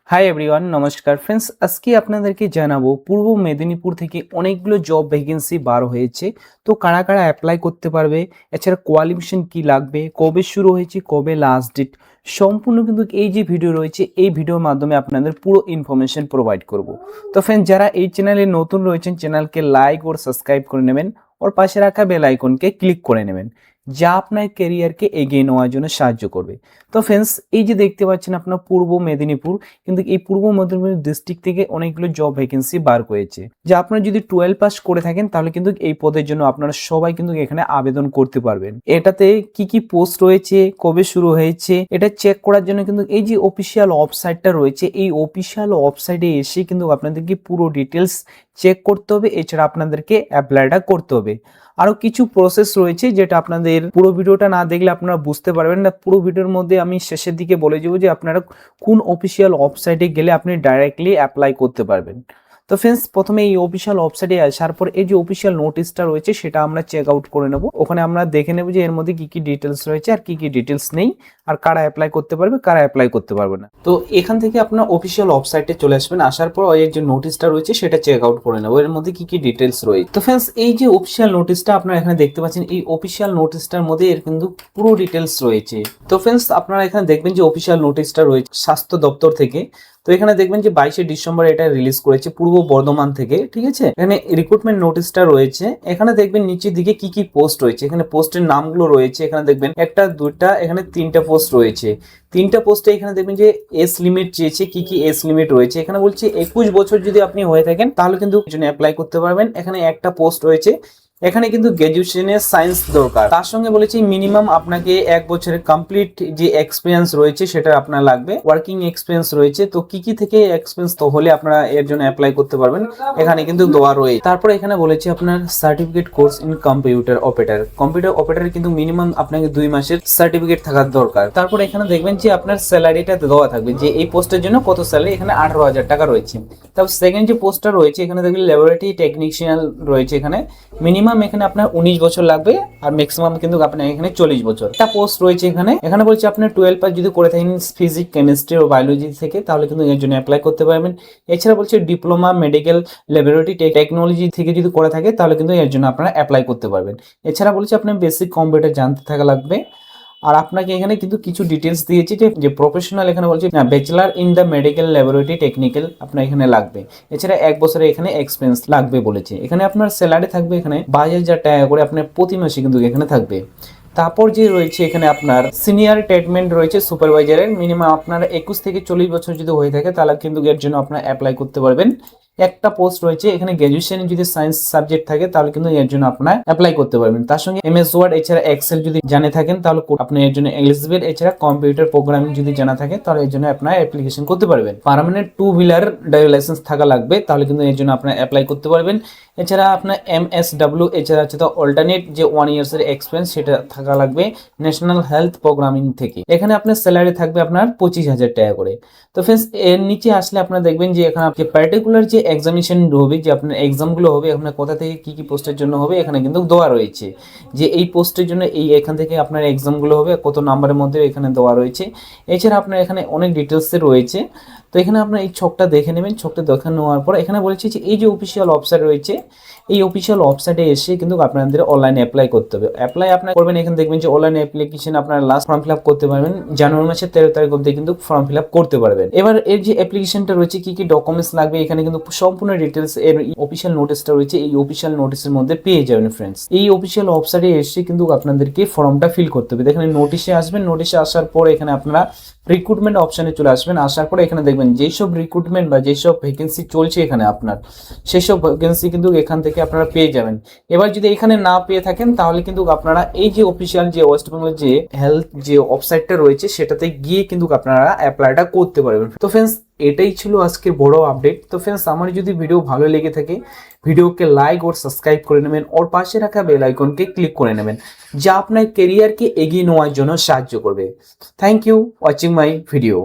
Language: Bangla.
হাই এভরিওয়ান, নমস্কার ফ্রেন্ডস। আজকে আপনাদেরকে জানাবো পূর্ব মেদিনীপুর থেকে অনেকগুলো জব ভ্যাকেন্সি বার হয়েছে। তো কারা কারা অ্যাপ্লাই করতে পারবে, এছাড়া কোয়ালিফিকেশন কি লাগবে, কবে শুরু হয়েছে, কবে লাস্ট ডেট, সম্পূর্ণ কিন্তু এই যে ভিডিও রয়েছে এই ভিডিওর মাধ্যমে আপনাদের পুরো ইনফরমেশন প্রোভাইড করব। তো ফ্রেন্ডস, যারা এই চ্যানেলে নতুন রয়েছেন চ্যানেলকে লাইক ও সাবস্ক্রাইব করে নেবেন, ওর পাশে রাখা বেল আইকনকে ক্লিক করে নেবেন, যা আপনার ক্যারিয়ারকে এগিয়ে নেওয়ার জন্য সাহায্য করবে। তো ফ্রেন্ডস, এই যে দেখতে পাচ্ছেন আপনার পূর্ব মেদিনীপুর, কিন্তু এই পূর্ব মেদিনীপুর ডিস্ট্রিক্ট থেকে অনেকগুলো জব ভ্যাকেন্সি বার হয়েছে। যা আপনারা যদি 12 পাস করে থাকেন তাহলে কিন্তু এই পদের জন্য আপনারা সবাই কিন্তু এখানে আবেদন করতে পারবেন। এটাতে কি কি পোস্ট রয়েছে, কবে শুরু হয়েছে, এটা চেক করার জন্য কিন্তু এই যে অফিসিয়াল ওয়েবসাইটটা রয়েছে, এই অফিসিয়াল ওয়েবসাইটে এসে কিন্তু আপনাদেরকে পুরো ডিটেলস চেক করতে হবে। এছাড়া আপনাদেরকে অ্যাপ্লাইটা করতে হবে। আরো কিছু প্রসেস রয়েছে যেটা আপনাদের পুরো ভিডিওটা না দেখলে আপনারা বুঝতে পারবেন না। পুরো ভিডিওর মধ্যে আমি শেষের দিকে বলে দেবো যে আপনারা কোন অফিসিয়াল ওয়েবসাইটে গেলে আপনি ডাইরেক্টলি অ্যাপ্লাই করতে পারবেন। তো ফ্রেন্ডস, প্রথমে এই অফিসিয়াল ওয়েবসাইটে আসার পর এই যে অফিসিয়াল নোটিশটা রয়েছে সেটা আমরা চেক আউট করে নেব। ওখানে আমরা দেখে নেব যে এর মধ্যে কি কি ডিটেলস রয়েছে আর কি কি ডিটেলস নেই, আর কারা অ্যাপ্লাই করতে পারবে কারা অ্যাপ্লাই করতে পারবে না। তো এখান থেকে আপনার অফিসিয়াল ওয়েবসাইটে চলে আসবেন। আসার পর ওই যে নোটিশটা রয়েছে সেটা চেক আউট করে নেব, এর মধ্যে কি কি ডিটেলস রয়েছে। তো ফ্রেন্ডস, এই যে অফিসিয়াল নোটিশটা আপনারা এখানে দেখতে পাচ্ছেন, এই অফিসিয়াল নোটিশটার মধ্যে এর কিন্তু পুরো ডিটেলস রয়েছে। তো ফ্রেন্ডস, আপনারা এখানে দেখবেন যে অফিসিয়াল নোটিশটা রয়েছে স্বাস্থ্য দপ্তর থেকে। তো এখানে দেখবেন যে 22শে ডিসেম্বর এটা রিলিজ করেছে পূর্ব বর্ধমান থেকে, ঠিক আছে। এখানে রিক্রুটমেন্ট নোটিশটা রয়েছে। এখানে দেখবেন নিচের দিকে কি কি পোস্ট রয়েছে, এখানে পোস্টের নামগুলো রয়েছে। এখানে দেখবেন একটা দুটা এখানে তিনটা পোস্ট রয়েছে। তিনটা পোস্টে এখানে দেখবেন যে এজ লিমিট চেয়েছে, কি কি এজ লিমিট রয়েছে। এখানে বলছে 21 বছর যদি আপনি হয়ে থাকেন তাহলে কিন্তু অ্যাপ্লাই করতে পারবেন। এখানে একটা পোস্ট রয়েছে, এখানে কিন্তু গ্র্যাজুয়েশনের সায়েন্স দরকার। তার সঙ্গে বলেছি মিনিমাম আপনাকে 1 বছরের কমপ্লিট যে এক্সপিরিয়েন্স রয়েছে সেটা আপনার লাগবে, ওয়ার্কিং এক্সপিরিয়েন্স রয়েছে। তো কি কি থেকে এক্সপিরিয়েন্স তো হলে আপনারা এর জন্য অ্যাপ্লাই করতে পারবেন, এখানে কিন্তু দেওয়া রয়েছে। তারপরে এখানে বলেছি আপনার certificate course in computer operator. Computer operator কিন্তু মিনিমাম আপনাকে 2 মাসের সার্টিফিকেট থাকার দরকার। তারপরে এখানে দেখবেন যে আপনার স্যালারিটা দেওয়া থাকবে, যে এই পোস্টের জন্য কত স্যালারি, এখানে 18,000 টাকা রয়েছে। তারপর সেকেন্ড যে পোস্টটা রয়েছে এখানে দেখবেন ল্যাবরেটরি টেকনিশিয়ান রয়েছে। এখানে মিনিমাম এখানে আপনার 19 বছর লাগবে, আর ম্যাক্সিমাম কিন্তু আপনার এখানে 40 বছর। একটা পোস্ট রয়েছে এখানে। এখানে বলছে আপনি 12 পাস যদি করে থাকেন ফিজিক্স, কেমিস্ট্রি ও বায়োলজি থেকে তাহলে কিন্তু এর জন্য অ্যাপ্লাই করতে পারবেন। এছাড়া বলছে ডিপ্লোমা মেডিকেল ল্যাবরেটরি টেকনোলজি থেকে যদি করে থাকে তাহলে কিন্তু এর জন্য আপনারা অ্যাপ্লাই করতে পারবেন। এছাড়া বলছে আপনার বেসিক কম্পিউটার জানতে থাকা লাগবে। আর আপনাকে এখানে কিন্তু কিছু ডিটেলস দিয়েছি যে প্রফেশনাল, এখানে বলছে bachelor in the medical laboratory technical আপনার এখানে লাগবে। এছাড়া 1 বছরের এখানে এক্সপিরিয়েন্স লাগবে বলেছে। এখানে আপনার স্যালারি থাকবে এখানে 22,000 টাকা করে আপনার প্রতি মাসে কিন্তু এখানে থাকবে। তারপর যে রয়েছে এখানে আপনার সিনিয়র ট্রিটমেন্ট রয়েছে সুপারভাইজারের, মিনিমাম আপনার 21 থেকে 40 বছর যদি হয়ে থাকে তাহলে কিন্তু এর জন্য আপনার অ্যাপ্লাই করতে পারবেন। একটা পোস্ট রয়েছে এখানে গ্র্যাজুয়েশনে যদি সায়েন্স সাবজেক্ট থাকে তাহলে কিন্তু এর জন্য আপনার অ্যাপ্লাই করতে পারবেন। তার সঙ্গে এমএস ওয়ার্ড এছাড়া এক্সেল যদি জানে থাকেন তাহলে আপনি এর জন্য এলিজিবল। এছাড়া কম্পিউটার প্রোগ্রামিং যদি জানা থাকে তাহলে এর জন্য আপনার অ্যাপ্লিকেশন করতে পারবেন। পার্মানেন্ট 2 হুইলার ড্রাইভিং লাইসেন্স থাকা লাগবে, তাহলে কিন্তু এর জন্য আপনার অ্যাপ্লাই করতে পারবেন। এছাড়া আপনার এমএসডব্লিউ এছাড়া হচ্ছে তো অল্টারনেট যে 1 ইয়ার্সের এক্সপিরিয়েন্স সেটা থাকা লাগবে ন্যাশনাল হেলথ প্রোগ্রামিং থেকে। এখানে আপনার স্যালারি থাকবে আপনার 25,000 টাকা করে। তো ফ্রেন্ডস, এর নিচে আসলে আপনারা দেখবেন যে এখানে আপনি পার্টিকুলার যে এক্সামিনেশন হবে, যে আপনার এক্সামগুলো হবে আপনার কোথা থেকে কি কি পোস্টের জন্য হবে এখানে কিন্তু দেওয়া রয়েছে, যে এই পোস্টের জন্য এই এখান থেকে আপনার এক্সামগুলো হবে কত নাম্বারের মধ্যে এখানে দেওয়া রয়েছে। এছাড়া আপনার এখানে অনেক ডিটেলসে রয়েছে। তো এখানে আপনার এই ছকটা দেখে নেবেন। ছকটা দেখে নেওয়ার পর এখানে বলেছি যে এই যে অফিসিয়াল ওয়েবসাইট রয়েছে এই অফিসিয়াল ওয়েবসাইটে এসে কিন্তু আপনাদের অনলাইনে অ্যাপ্লাই করতে হবে। অ্যাপ্লাই আপনার করবেন, এখানে দেখবেন যে অনলাইন অ্যাপ্লিকেশন আপনার লাস্ট ফর্ম ফিল আপ করতে পারবেন জানুয়ারি মাসের 13 তারিখ অবধি কিন্তু ফর্ম ফিল আপ করতে পারবেন। এবার এর যে অ্যাপ্লিকেশনটা রয়েছে কি কি ডকুমেন্টস লাগবে এখানে কিন্তু সম্পূর্ণ ডিটেলস এর অফিসিয়াল নোটিশটা রয়েছে, এই অফিসিয়াল নোটিশের মধ্যে পেয়ে যাবেন ফ্রেন্ডস। এই অফিসিয়াল ওয়েবসাইটে এসে কিন্তু আপনাদেরকে ফর্মটা ফিল করতে হবে। এখানে নোটিশে আসবেন, নোটিশে আসার পর এখানে আপনারা রিক্রুটমেন্ট অপশনে চলে আসবেন। আসার পরে এখানে দেখবেন যেসব রিক্রুটমেন্ট বা যেসব ভ্যাকেন্সি চলছে এখানে আপনার সেসব ভ্যাকেন্সি কিন্তু এখান থেকে আপনারা পেয়ে যাবেন। এবার যদি এখানে না পেয়ে থাকেন তাহলে কিন্তু আপনারা এই যে অফিসিয়াল যে ওয়েস্ট বেঙ্গল যে হেলথ যে ওয়েবসাইটটা রয়েছে সেটাতে গিয়ে কিন্তু আপনারা অ্যাপ্লাইটা করতে পারবেন। তো ফ্রেন্ডস, এটাই ছিল আজকের বড় আপডেট। তো ফ্রেন্ডস, আমার যদি ভিডিও ভালো লেগে থাকে ভিডিওকে লাইক ও সাবস্ক্রাইব করে নেবেন, ওর পাশে রাখা বেল আইকনকে ক্লিক করে নেবেন, যা আপনার ক্যারিয়ারকে এগিয়ে নেওয়ার জন্য সাহায্য করবে। Thank you watching my video.